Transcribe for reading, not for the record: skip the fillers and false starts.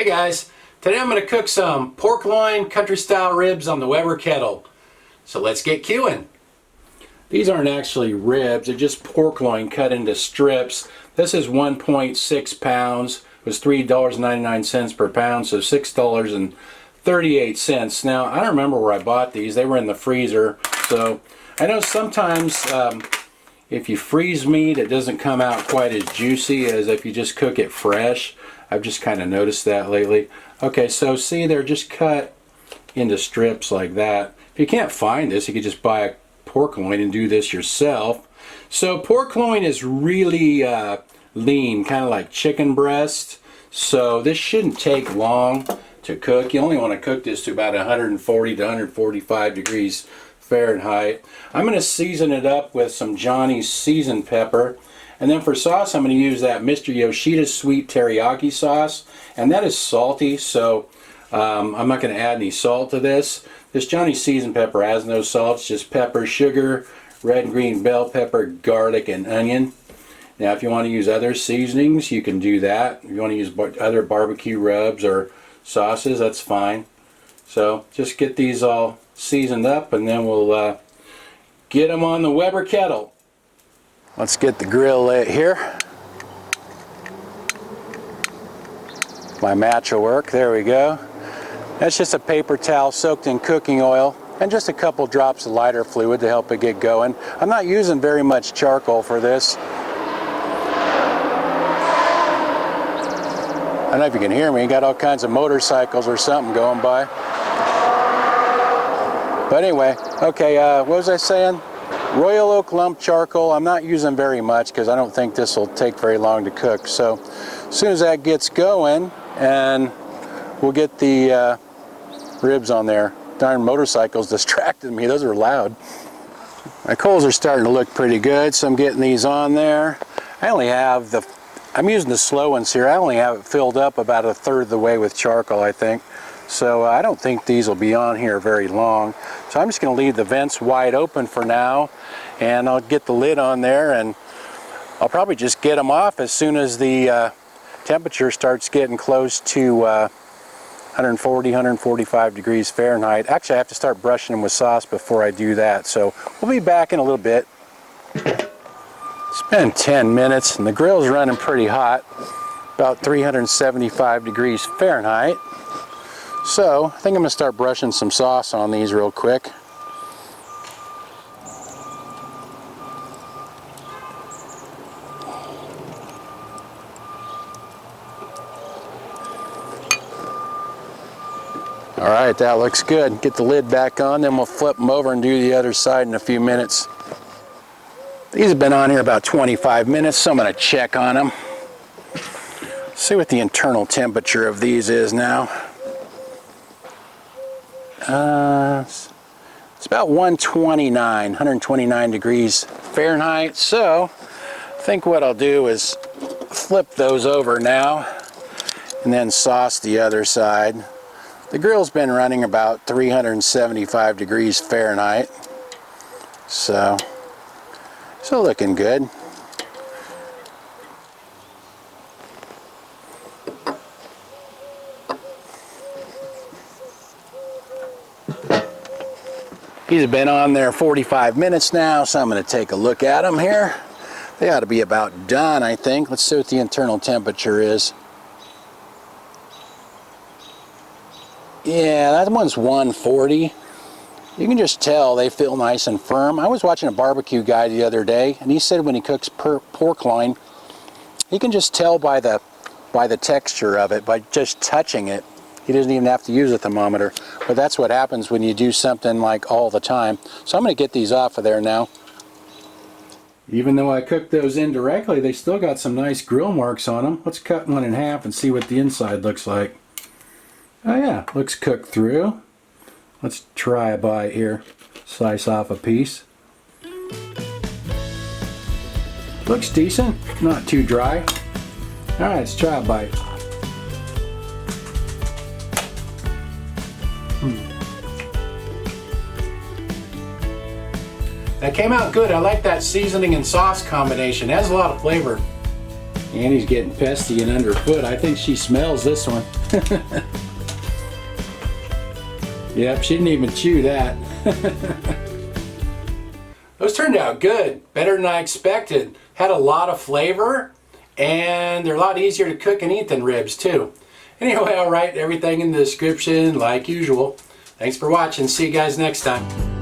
Hey guys, today I'm going to cook some pork loin country style ribs on the Weber Kettle. So let's get queuing. These aren't actually ribs, they're just pork loin cut into strips. This is 1.6 pounds. It was $3.99 per pound, so $6.38. Now, I don't remember where I bought these. They were in the freezer. So I know sometimes if you freeze meat, it doesn't come out quite as juicy as if you just cook it fresh. I've just kind of noticed that lately. Okay, so see, they're just cut into strips like that. If you can't find this, you could just buy a pork loin and do this yourself. So pork loin is really lean, kind of like chicken breast. So this shouldn't take long to cook. You only want to cook this to about 140 to 145 degrees Fahrenheit. I'm going to season it up with some Johnny's seasoned pepper. And then for sauce, I'm going to use that Mr. Yoshida sweet teriyaki sauce. And that is salty, so I'm not going to add any salt to this. This Johnny's seasoned pepper has no salt. It's just pepper, sugar, red and green bell pepper, garlic, and onion. Now, if you want to use other seasonings, you can do that. If you want to use other barbecue rubs or sauces, that's fine. So just get these all seasoned up, and then we'll get them on the Weber Kettle. Let's get the grill lit here. My match will work. There we go. That's just a paper towel soaked in cooking oil and just a couple drops of lighter fluid to help it get going. I'm not using very much charcoal for this. I don't know if you can hear me. You got all kinds of motorcycles or something going by. But anyway, okay, what was I saying? Royal Oak lump charcoal. I'm not using very much because I don't think this will take very long to cook. So as soon as that gets going, and we'll get the ribs on there. Darn motorcycles distracted me. Those are loud. My coals are starting to look pretty good, so I'm getting these on there. I'm using the slow ones here. I only have it filled up about a third of the way with charcoal, I think. So I don't think these will be on here very long. So I'm just going to leave the vents wide open for now, and I'll get the lid on there, and I'll probably just get them off as soon as the temperature starts getting close to 140, 145 degrees Fahrenheit. Actually, I have to start brushing them with sauce before I do that. So we'll be back in a little bit. It's been 10 minutes, and the grill's running pretty hot, about 375 degrees Fahrenheit. So I think I'm going to start brushing some sauce on these real quick. All right, that looks good. Get the lid back on, then we'll flip them over and do the other side in a few minutes. These have been on here about 25 minutes, so I'm going to check on them. See what the internal temperature of these is now. It's about 129 degrees Fahrenheit. So I think what I'll do is flip those over now and then sauce the other side. The grill's been running about 375 degrees Fahrenheit. So looking good. These have been on there 45 minutes now, so I'm going to take a look at them here. They ought to be about done, I think. Let's see what the internal temperature is. Yeah, that one's 140. You can just tell they feel nice and firm. I was watching a barbecue guy the other day, and he said when he cooks pork loin, he can just tell by the texture of it, by just touching it. He doesn't even have to use a thermometer. But that's what happens when you do something like all the time. So I'm going to get these off of there now. Even though I cooked those indirectly, they still got some nice grill marks on them. Let's cut one in half and see what the inside looks like. Oh yeah, looks cooked through. Let's try a bite here. Slice off a piece. Looks decent, not too dry. Alright, let's try a bite. That came out good. I like that seasoning and sauce combination. It has a lot of flavor. Annie's getting pesty and underfoot. I think she smells this one. Yep, she didn't even chew that. Those turned out good, better than I expected. Had a lot of flavor, and they're a lot easier to cook and eat than ribs too. Anyway, I'll write everything in the description like usual. Thanks for watching. See you guys next time.